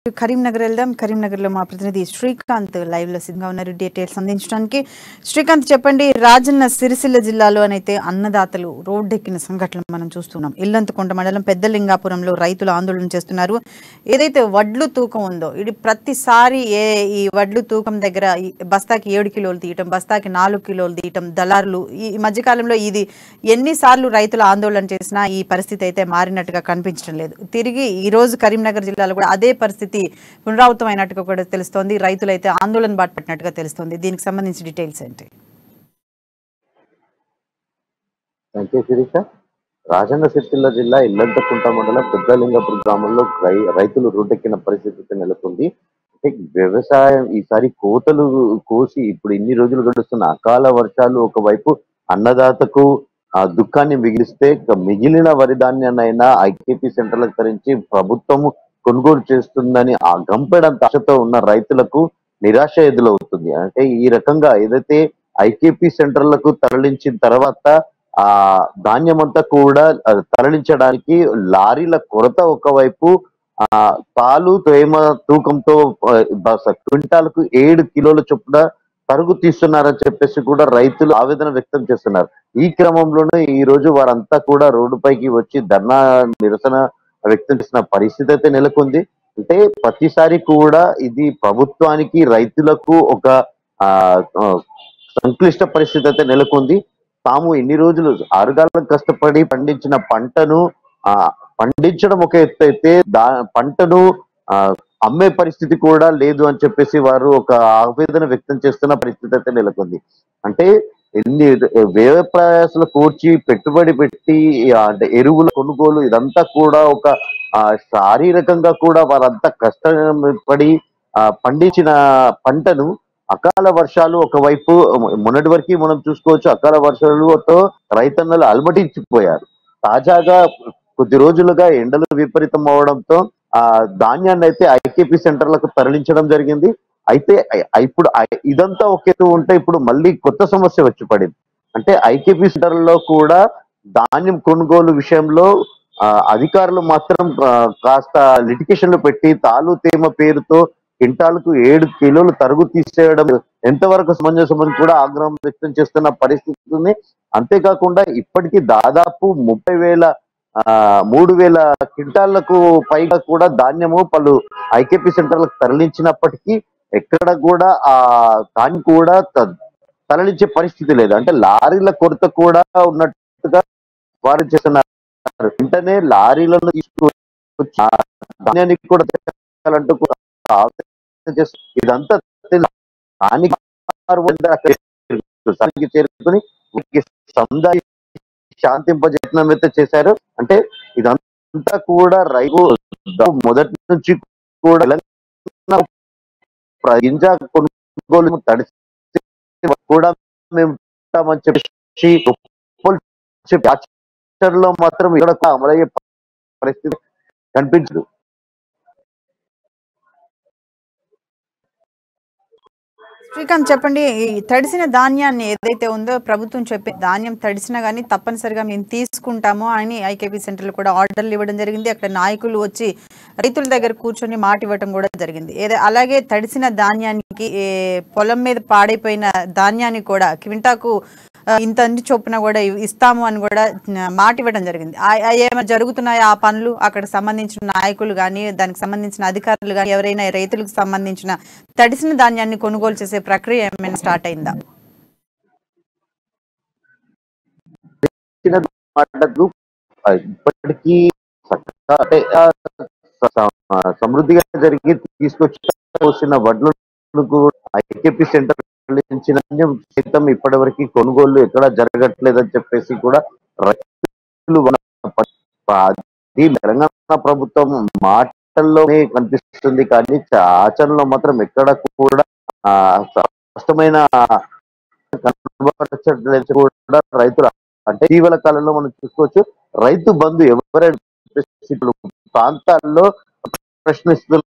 కరీంనగర్ వెళ్దాం. కరీంనగర్లో మా ప్రతినిధి శ్రీకాంత్ లైవ్ లో సిద్ధంగా ఉన్నారు డీటెయిల్స్ అందించడానికి. శ్రీకాంత్ చెప్పండి, రాజన్న సిరిసిల్ల జిల్లాలో అయితే అన్నదాతలు రోడ్డెక్కిన సంఘటనలు మనం చూస్తున్నాం. ఇల్లంతకుంట మండలం పెద్దలింగాపురంలో రైతులు ఆందోళన చేస్తున్నారు. ఏదైతే వడ్లు తూకం ఉందో ఇది ప్రతిసారి ఈ వడ్లు తూకం దగ్గర బస్తాకి 7 కిలోలు తీయటం, బస్తాకి 4 కిలోలు తీయటం, దళారులు ఈ మధ్యకాలంలో ఇది ఎన్నిసార్లు రైతులు ఆందోళన చేసినా ఈ పరిస్థితి అయితే మారినట్టుగా కనిపించడం లేదు. తిరిగి ఈ రోజు కరీంనగర్ జిల్లాలో కూడా అదే పరిస్థితి పునరావృతమైనట్టుగా కూడా తెలుస్తోంది. రైతులైతే ఆందోళన బాట పట్టినట్టుగా తెలుస్తోంది. దీనికి సంబంధించి డీటెయిల్స్ ఏంటి? రాజన్న సిరిసిల్ల జిల్లా ఇల్లంతకుంట మండలం పెద్దలింగపురం గ్రామంలో రైతులు రోడ్డెక్కిన పరిస్థితి నెలకొంది. అంటే వ్యవసాయం ఈసారి కోతలు కోసి ఇప్పుడు ఇన్ని రోజులు గడుస్తున్న అకాల వర్షాలు ఒకవైపు అన్నదాతకు దుఃఖాన్ని మిగిలిస్తే మిగిలిన వరి ధాన్యాన్నైనా ఐకేపీ సెంటర్లకు తరించి ప్రభుత్వము కొనుగోలు చేస్తుందని ఆ గంపెడంత ఆశతో ఉన్న రైతులకు నిరాశ ఎదురవుతుంది. అంటే ఈ రకంగా ఏదైతే ఐకేపీ సెంటర్లకు తరలించిన తర్వాత ఆ ధాన్యం అంతా కూడా తరలించడానికి లారీల కొరత ఒకవైపు, పాలు తేమ తూకంతో క్వింటాలకు 7 కిలోల చొప్పున తరుగు తీస్తున్నారని చెప్పేసి కూడా రైతులు ఆవేదన వ్యక్తం చేస్తున్నారు. ఈ క్రమంలోనే ఈ రోజు వారంతా కూడా రోడ్డుపైకి వచ్చి ధర్నా నిరసన వ్యక్తం చేసిన పరిస్థితి అయితే నెలకొంది. అంటే ప్రతిసారి కూడా ఇది ప్రభుత్వానికి రైతులకు ఒక సంక్లిష్ట పరిస్థితి అయితే నెలకొంది. తాము ఇన్ని రోజులు ఆరుగాలం కష్టపడి పండించిన పంటను పండించడం ఒక ఎత్తు అయితే పంటను అమ్మే పరిస్థితి కూడా లేదు అని చెప్పేసి వారు ఒక ఆవేదన వ్యక్తం చేస్తున్న పరిస్థితి అయితే నెలకొంది. అంటే ఎన్ని వ్యయ ప్రయాసాలు కూర్చి పెట్టుబడి పెట్టి అంటే ఎరువుల కొనుగోలు ఇదంతా కూడా ఒక శారీరకంగా కూడా వారంతా కష్టపడి పండించిన పంటను అకాల వర్షాలు ఒకవైపు మొన్నటి వరకు మనం చూసుకోవచ్చు. అకాల వర్షాలతో రైతన్నలు అలమటించిపోయారు. తాజాగా కొద్ది రోజులుగా ఎండలు విపరీతం అవడంతో ధాన్యాన్ని అయితే ఐకేపీ సెంటర్లకు తరలించడం జరిగింది. అయితే ఇప్పుడు ఇదంతా ఒకేతూ ఉంటే ఇప్పుడు మళ్ళీ కొత్త సమస్య వచ్చి పడింది. అంటే ఐకేపీ సెంటర్లో కూడా ధాన్యం కొనుగోలు విషయంలో అధికారులు మాత్రం కాస్త లిటికేషన్లు పెట్టి తాలు తేమ పేరుతో క్వింటాలకు 7 కిలోలు తరుగు తీసేయడం ఎంతవరకు సమంజసమని కూడా ఆగ్రహం వ్యక్తం చేస్తున్న పరిస్థితి ఉంది. అంతేకాకుండా ఇప్పటికీ దాదాపు 3,000 క్వింటాళ్లకు పైగా కూడా ధాన్యము పలు ఐకేపీ సెంటర్లకు తరలించినప్పటికీ ఎక్కడ కూడా ధాన్యం కూడా తరలించే పరిస్థితి లేదు. అంటే లారీల కొరత కూడా ఉన్నట్టుగా వారు చేస్తున్నారు. వెంటనే లారీలను తీసుకొచ్చి ధాన్యానికి కూడా ఇదంతా చేరుకుని సముదాయ శాంతింపజేతనం అయితే చేశారు. అంటే ఇదంతా కూడా రైతు మొదటి నుంచి కూడా గింజ కొనుగోలు తడిసి కూడా మేము చెప్పి లో మాత్రం ఇక్కడ అమలయ్యే పరిస్థితి కనిపించదు. శ్రీకాంత్ చెప్పండి, ఈ తడిసిన ధాన్యాన్ని ఏదైతే ఉందో ప్రభుత్వం చెప్పి ధాన్యం తడిసినా కానీ తప్పనిసరిగా మేము తీసుకుంటాము అని ఐకేపీ సెంటర్లు కూడా ఆర్డర్లు ఇవ్వడం జరిగింది. అక్కడ నాయకులు వచ్చి రైతుల దగ్గర కూర్చొని మాట ఇవ్వడం కూడా జరిగింది. అలాగే తడిసిన ధాన్యానికి పొలం మీద పాడైపోయిన ధాన్యాన్ని కూడా క్వింటాకు ఇంత చొప్పున కూడా ఇస్తాము అని కూడా మాట ఇవ్వడం జరిగింది. ఏమైనా జరుగుతున్నాయా ఆ పనులు? అక్కడ సంబంధించిన నాయకులు కానీ దానికి సంబంధించిన అధికారులు కానీ ఎవరైనా రైతులకు సంబంధించిన తడిసిన ధాన్యాన్ని కొనుగోలు చేసే ప్రక్రియ ఏమైనా స్టార్ట్ అయిందా? ఇప్పటికీ సమృద్ధిగా జరిగి తీసుకొచ్చిన వడ్లకు ఐకేపీ సెంటర్ సైతం ఇప్పటి వరకు కొనుగోలు ఎక్కడ జరగట్లేదని చెప్పేసి కూడా రైతులు తెలంగాణ ప్రభుత్వం మాటల్లోనే కనిపిస్తుంది కానీ ఆచరణలో మాత్రం ఎక్కడ కూడా స్పష్టమైన కూడా రైతులు అంటే ఇటీవల కాలంలో మనం చూసుకోవచ్చు. రైతు బంధు ఎవరైనా ప్రాంతాల్లో ప్రశ్నిస్తున్న